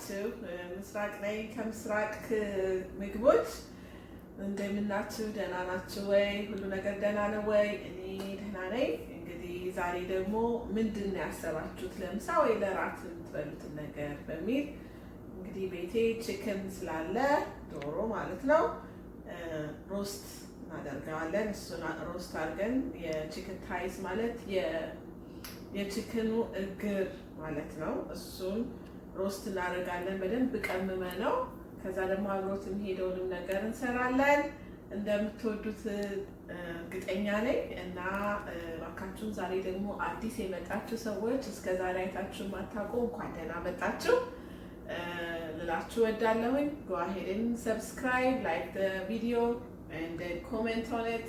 ናችሁ? ምስራቅ ላይ ከምስራቅ ምግቦች እንደምናችሁ? ደህና ናችሁ ወይ? ሁሉ ነገር ደህና ነው ወይ? እኔ ደህና ነኝ። እንግዲህ ዛሬ ደግሞ ምንድን ነው ያሰባችሁት ለምሳ ወይ ለራት የምትበሉትን ነገር በሚል እንግዲህ ቤቴ ቺክን ስላለ ዶሮ ማለት ነው ሮስት እናደርገዋለን። እሱን ሮስት አድርገን የቺክን ታይስ ማለት የቺክኑ እግር ማለት ነው። እሱን ሮስት እናደርጋለን በደንብ ቀምመ ነው። ከዛ ደግሞ አብሮት የሚሄደውንም ነገር እንሰራለን። እንደምትወዱት እርግጠኛ ነኝ እና እባካችሁን ዛሬ ደግሞ አዲስ የመጣችሁ ሰዎች እስከ ዛሬ አይታችሁ ማታውቁ እንኳን ደህና መጣችሁ ልላችሁ እወዳለሁኝ። go ahead and subscribe, like the video and then comment on it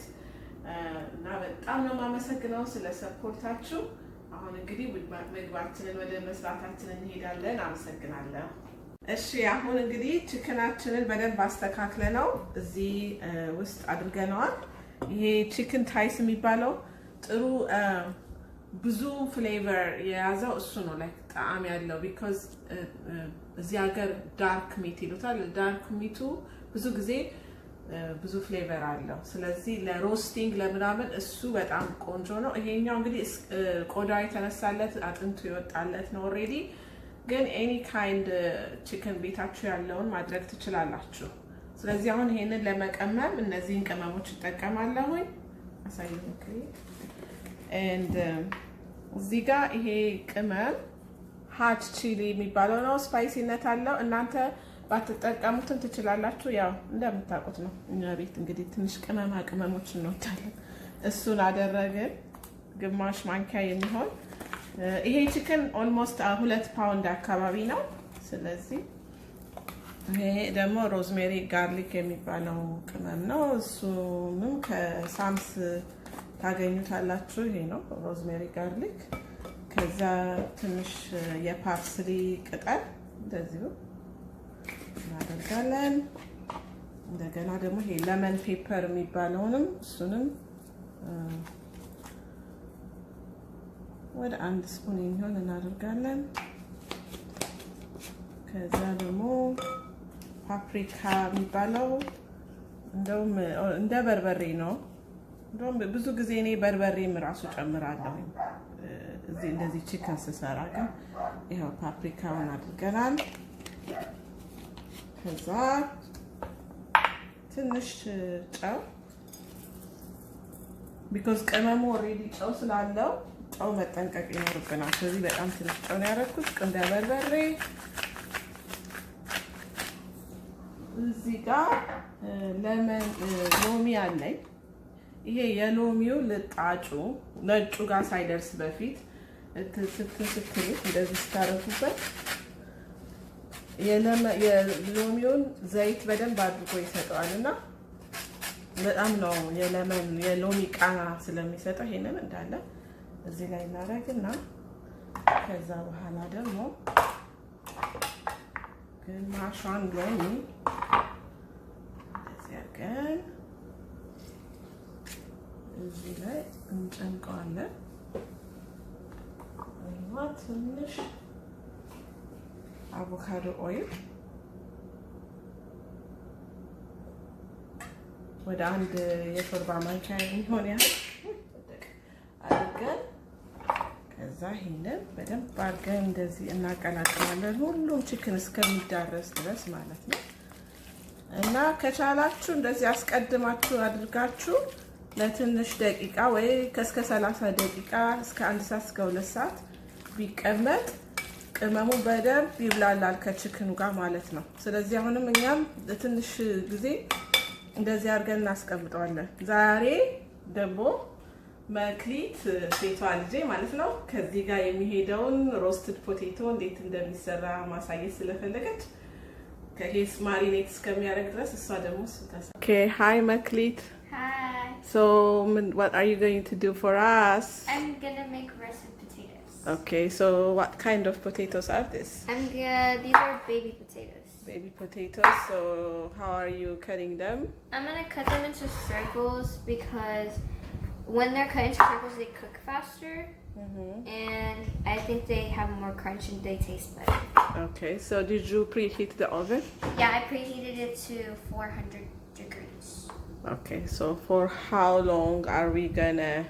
እና በጣም ነው የማመሰግነው ስለ ሰፖርታችሁ። አሁን እንግዲህ ምግባችንን ወደ መስራታችን እንሄዳለን። አመሰግናለሁ። እሺ አሁን እንግዲህ ቺክናችንን በደንብ አስተካክለነው እዚህ ውስጥ አድርገነዋል። ይሄ ቺክን ታይስ የሚባለው ጥሩ ብዙ ፍሌቨር የያዘው እሱ ነው፣ ላይክ ጣዕም ያለው ቢኮዝ እዚህ ሀገር ዳርክ ሚት ይሉታል። ዳርክ ሚቱ ብዙ ጊዜ ብዙ ፍሌቨር አለው። ስለዚህ ለሮስቲንግ ለምናምን እሱ በጣም ቆንጆ ነው። ይሄኛው እንግዲህ ቆዳው የተነሳለት አጥንቱ ይወጣለት ነው ኦልሬዲ። ግን ኤኒ ካይንድ ቺክን ቤታችሁ ያለውን ማድረግ ትችላላችሁ። ስለዚህ አሁን ይሄንን ለመቀመም እነዚህን ቅመሞች እጠቀማለሁኝ። አሳየኝ and እዚህ ጋር ይሄ ቅመም ሃት ቺሊ የሚባለው ነው። ስፓይሲነት አለው። እናንተ ባትጠቀሙትም ትችላላችሁ። ያው እንደምታውቁት ነው እኛ ቤት እንግዲህ ትንሽ ቅመሞች እንወዳለን። እሱን አደረግን ግማሽ ማንኪያ የሚሆን። ይሄ ቺክን ኦልሞስት 2 ፓውንድ አካባቢ ነው። ስለዚህ ይሄ ደግሞ ሮዝሜሪ ጋርሊክ የሚባለው ቅመም ነው። እሱንም ከሳምስ ታገኙታላችሁ። ይሄ ነው ሮዝሜሪ ጋርሊክ። ከዛ ትንሽ የፓርስሊ ቅጠል እንደዚሁ እናደርጋለን። እንደገና ደግሞ ይሄ ለመን ፔፐር የሚባለውንም እሱንም ወደ 1 ስፑን የሚሆን እናደርጋለን። ከዛ ደግሞ ፓፕሪካ የሚባለው እንደውም እንደ በርበሬ ነው። እንደውም ብዙ ጊዜ እኔ በርበሬም ራሱ ጨምራለሁ እዚህ እንደዚህ ቺክን ስሰራ። ግን ይሄው ፓፕሪካውን አድርገናል። ከዛ ትንሽ ጨው ቢኮዝ ቅመሙ ኦልሬዲ ጨው ስላለው ጨው መጠንቀቅ ይኖርብናል። ስለዚህ በጣም ትንሽ ጨው ነው ያደረኩት። እንደ በርበሬ እዚህ ጋር ሎሚ አለኝ። ይሄ የሎሚው ልጣጩ ነጩ ጋር ሳይደርስ በፊት ስትሉት እንደዚህ ስታረጉበት የሎሚውን ዘይት በደንብ አድርጎ ይሰጠዋል እና በጣም ነው የሎሚ ቃና ስለሚሰጠው ይሄንን እንዳለ እዚህ ላይ እናደርግና ከዛ በኋላ ደግሞ ግማሿን ሎሚ እንደዚህ አድርገን እዚህ ላይ እንጨምቀዋለን። እና ትንሽ አቮካዶ ኦይል ወደ 1 የሾርባ ማንኪያ የሚሆን ያህል አድርገን ከዛ ይሄንን በደንብ አድርገን እንደዚህ እናቀላቅላለን ሁሉም ቺክን እስከሚዳረስ ድረስ ማለት ነው። እና ከቻላችሁ እንደዚህ አስቀድማችሁ አድርጋችሁ ለትንሽ ደቂቃ ወይ እስከ 30 ደቂቃ እስከ 1 ሰዓት እስከ 2 ሰዓት ቢቀመጥ ቅመሙ በደንብ ይብላላል ከቺክኑ ጋር ማለት ነው። ስለዚህ አሁንም እኛም ለትንሽ ጊዜ እንደዚህ አድርገን እናስቀምጠዋለን። ዛሬ ደግሞ መክሊት ሴቷ ልጄ ማለት ነው ከዚህ ጋር የሚሄደውን ሮስትድ ፖቴቶ እንዴት እንደሚሰራ ማሳየት ስለፈለገች ከሄስ ማሪኔት እስከሚያደርግ ድረስ እሷ ደግሞ ስታሳ Okay, hi Maklit. Hi. So, what are you going to do for us? I'm gonna make russet potatoes. Okay, so what kind of potatoes are this? These are baby potatoes. Baby potatoes. So, how are you cutting them? I'm gonna cut them into circles because when they're cut into circles, they cook faster. And I think they have more crunch and they taste better. Okay, so did you preheat the oven? Yeah, I preheated it to 400 degrees. Okay, so for how long are we gonna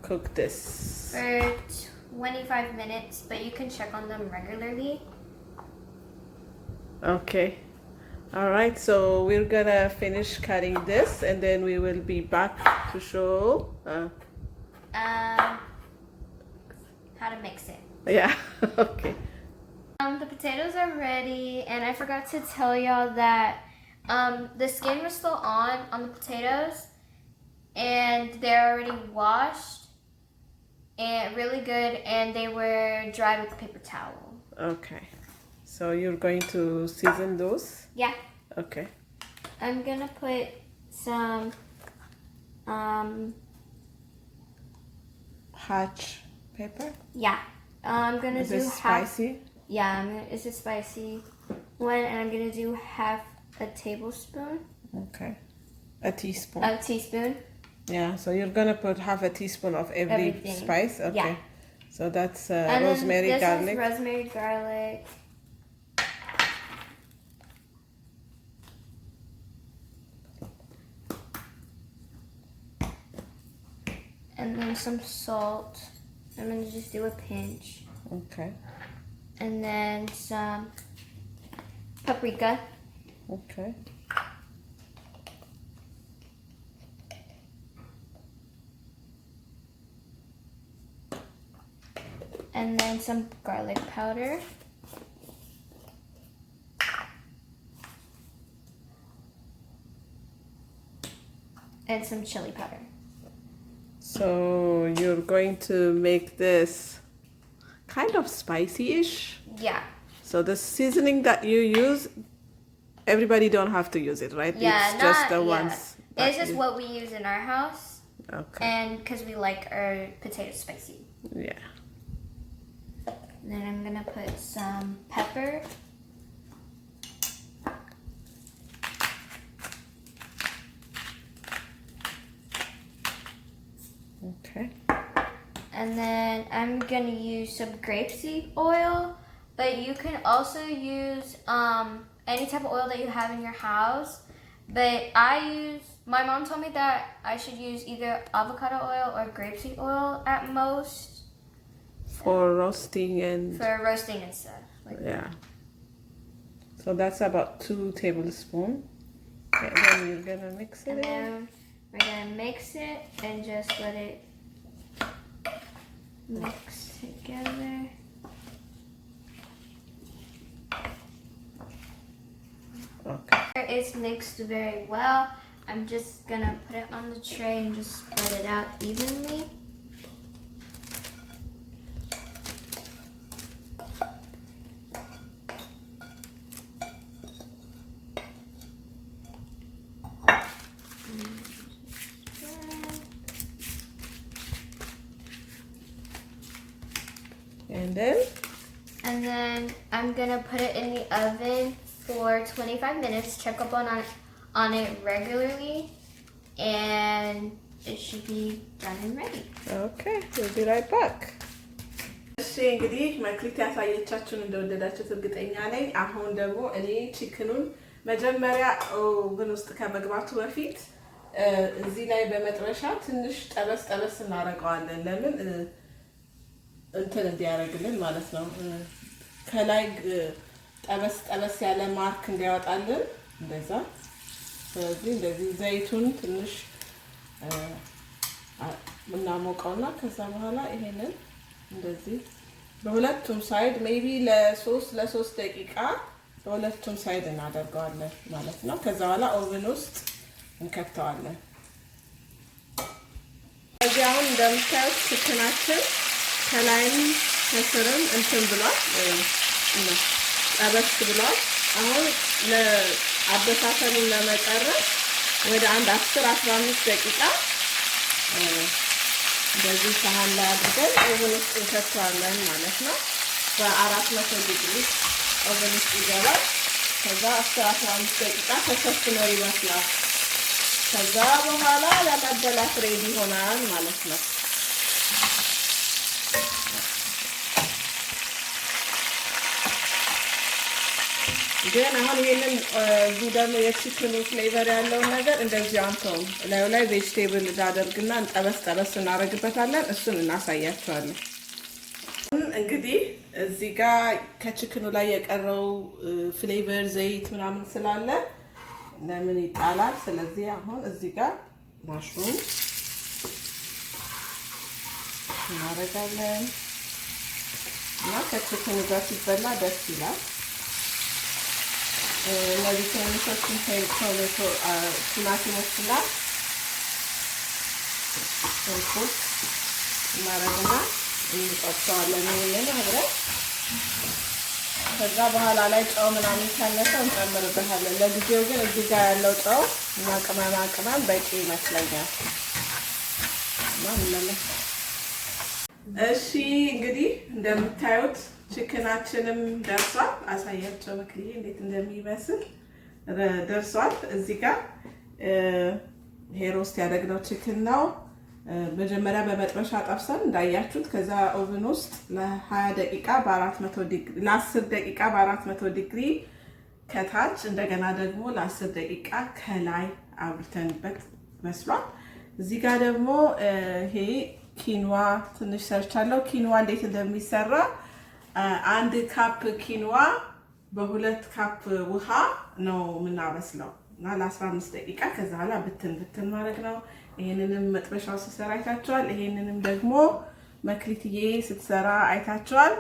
cook this? For 25 minutes, but you can check on them regularly. Okay. All right, so we're gonna finish cutting this and then we will be back to show How to mix it. yeah. Okay. The potatoes are ready, and I forgot to tell y'all that the skin was still on the potatoes, and they're already washed and really good, and they were dried with a paper towel. Okay. So you're going to season those? Yeah. Okay. I'm gonna put some Hot pepper? yeah. I'm gonna Is do this spicy? it's a spicy one, and I'm gonna do half a tablespoon. Okay. A teaspoon. A teaspoon. Yeah, so you're gonna put half a teaspoon of every Everything. spice? Okay. Yeah. So that's And rosemary then this garlic. is rosemary garlic. And then some salt. I'm gonna just do a pinch. Okay. And then some paprika. Okay. And then some garlic powder. And some chili powder. So you're going to make this kind of spicy-ish. Yeah. So the seasoning that you use, everybody don't have to use it, right? Yeah, it's just the yeah. ones. that It's just you- what we use in our house. Okay. And because we like our potatoes spicy. Yeah. And then I'm gonna put some pepper. Okay. And then I'm gonna use some grapeseed oil, but you can also use any type of oil that you have in your house. But my mom told me that I should use either avocado oil or grapeseed oil at most. For roasting and For roasting and stuff. yeah. So that's about 2 tablespoons. Okay, then you're gonna mix it And in. then we're gonna mix it and just let it mix together. Okay. It's mixed very well. I'm just gonna put it on the tray and just spread it out evenly. And then I'm gonna put it in the oven for 25 minutes. Check up on it regularly, and it should be done and ready. Okay, we'll be right back. እሺ እንግዲህ መክሊት ያሳየቻችሁን እንደወደዳችሁት እርግጠኛ ነኝ። አሁን ደግሞ እኔ ቺክኑን መጀመሪያ ኦቭን ውስጥ ከመግባቱ በፊት እዚህ ላይ በመጥበሻ ትንሽ ጠበስ እናደርገዋለን። ለምን እንትን እንዲያደርግልን ማለት ነው። ከላይ ጠበስ ያለ ማርክ እንዲያወጣልን እንደዛ። ስለዚህ እንደዚህ ዘይቱን ትንሽ እናሞቀውና ከዛ በኋላ ይሄንን እንደዚህ በሁለቱም ሳይድ ሜቢ ለ3 ደቂቃ በሁለቱም ሳይድ እናደርገዋለን ማለት ነው። ከዛ በኋላ ኦቭን ውስጥ እንከተዋለን። እዚህ አሁን እንደምታዩት ቺክናችን ከላይም ከስርም እንትን ብሏል ጠበስ ብሏል። አሁን ለአበሳሰሉን ለመጨረስ ወደ አንድ 10-15 ደቂቃ እንደዚህ ሳህን ላይ አድርገን ኦቨን ውስጥ እንከተዋለን ማለት ነው። በ400 ዲግሪ ኦቨን ውስጥ ይገባል። ከዛ 10-15 ደቂቃ ተሸፍኖ ይበስላል። ከዛ በኋላ ለመበላት ሬዲ ይሆናል ማለት ነው። ግን አሁን ይሄንን እዚህ ደግሞ የቺክኑ ፍሌቨር ያለውን ነገር እንደዚህ አንተው ላይ ቬጂቴብል ዳደርግና ጠበስ እናደርግበታለን። እሱን እናሳያቸዋለን። እንግዲህ እዚህ ጋር ከቺክኑ ላይ የቀረው ፍሌቨር ዘይት ምናምን ስላለ ለምን ይጣላል? ስለዚህ አሁን እዚህ ጋር ማሽሩም እናደርጋለን እና ከቺክኑ ጋር ሲበላ ደስ ይላል። እነዚህ ትንንሾቹን ቲማቲሞችና ሽንኩርት እናደርግና እንጠብሰዋለን ይሄንን አብረን። ከዛ በኋላ ላይ ጨው ምናምን ካነሰው እንጨምርበታለን። ለጊዜው ግን እዚህ ጋር ያለው ጨው እና ቅመም በቂ ይመስለኛል። እሺ እንግዲህ እንደምታዩት ቺክናችንም ደርሷል። አሳያቸው መክሊዬ እንዴት እንደሚመስል ደርሷል። እዚህ ጋር ይሄ ሮስት ያደረግነው ቺክን ነው። መጀመሪያ በመጥበሻ ጠብሰን እንዳያችሁት ከዛ ኦቭን ውስጥ ለ20 ደቂቃ በ400 ዲግሪ ለ10 ደቂቃ በ400 ዲግሪ ከታች እንደገና ደግሞ ለ10 ደቂቃ ከላይ አብርተንበት መስሏል። እዚህ ጋር ደግሞ ይሄ ኪንዋ ትንሽ ሰርቻለሁ። ኪንዋ እንዴት እንደሚሰራ 1 ካፕ ኪንዋ በ2 ካፕ ውሃ ነው የምናበስለው እና ለ15 ደቂቃ ከዛ በኋላ ብትን ማድረግ ነው። ይሄንንም መጥበሻው ሲሰራ አይታችኋል። ይሄንንም ደግሞ መክሊትዬ ስትሰራ አይታችኋል።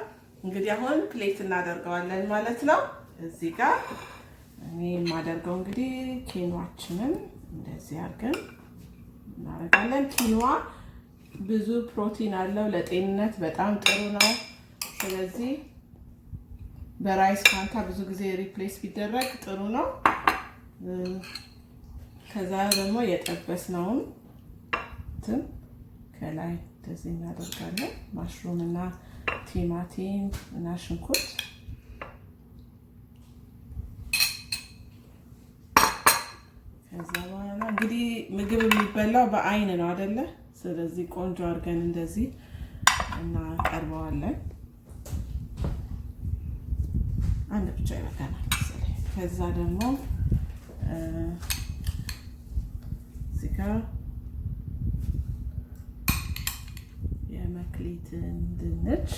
እንግዲህ አሁን ፕሌት እናደርገዋለን ማለት ነው። እዚህ ጋር እኔ የማደርገው እንግዲህ ኪንዋችንን እንደዚህ አድርገን እናደርጋለን። ኪንዋ ብዙ ፕሮቲን አለው፣ ለጤንነት በጣም ጥሩ ነው። ስለዚህ በራይስ ፋንታ ብዙ ጊዜ ሪፕሌስ ቢደረግ ጥሩ ነው። ከዛ ደግሞ የጠበስነውን ከላይ እንደዚህ እናደርጋለን። ማሽሩም እና ቲማቲም እና ሽንኩርት ከዛ በኋላ እንግዲህ ምግብ የሚበላው በአይን ነው አይደለ? ስለዚህ ቆንጆ አድርገን እንደዚህ እናቀርበዋለን። አንድ ብቻ ይበቃናል መሰለኝ። ከዛ ደግሞ እዚህ ጋር የመክሊትን ድንች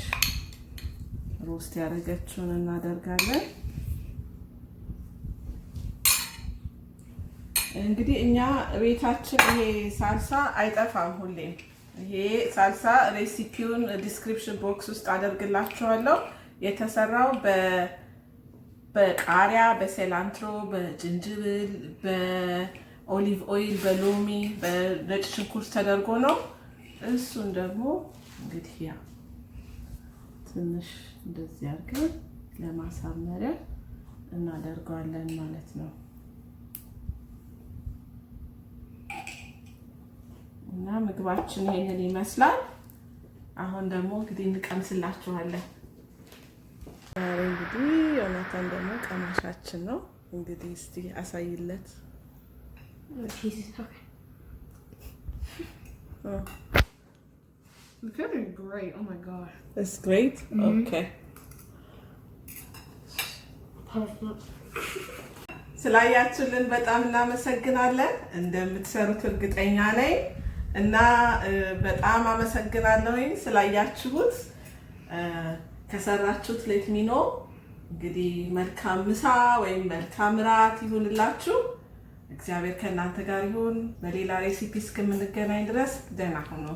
ሮስት ያደረገችውን እናደርጋለን። እንግዲህ እኛ ቤታችን ይሄ ሳልሳ አይጠፋም ሁሌም። ይሄ ሳልሳ ሬሲፒውን ዲስክሪፕሽን ቦክስ ውስጥ አደርግላችኋለሁ። የተሰራው በቃሪያ፣ በሴላንትሮ፣ በጅንጅብል፣ በኦሊቭ ኦይል፣ በሎሚ፣ በነጭ ሽንኩርት ተደርጎ ነው። እሱን ደግሞ እንግዲህ ያ ትንሽ እንደዚህ አድርገን ለማሳመሪያ እናደርገዋለን ማለት ነው። እና ምግባችን ይሄንን ይመስላል። አሁን ደግሞ እንግዲህ እንቀምስላችኋለን። እንግዲህ ዮናታን ደግሞ ቀማሻችን ነው። እንግዲህ እስቲ አሳይለት። It's gonna be great. Oh my god. It's great? Okay. ስላያችሁልን በጣም እናመሰግናለን። እንደምትሰሩት እርግጠኛ ነኝ እና በጣም አመሰግናለሁኝ ስላያችሁት። ከሰራችሁት ሌት ሚ ኖ። እንግዲህ መልካም ምሳ ወይም መልካም ራት ይሁንላችሁ። እግዚአብሔር ከእናንተ ጋር ይሁን። በሌላ ሬሲፒ እስከምንገናኝ ድረስ ደህና ሁኑ።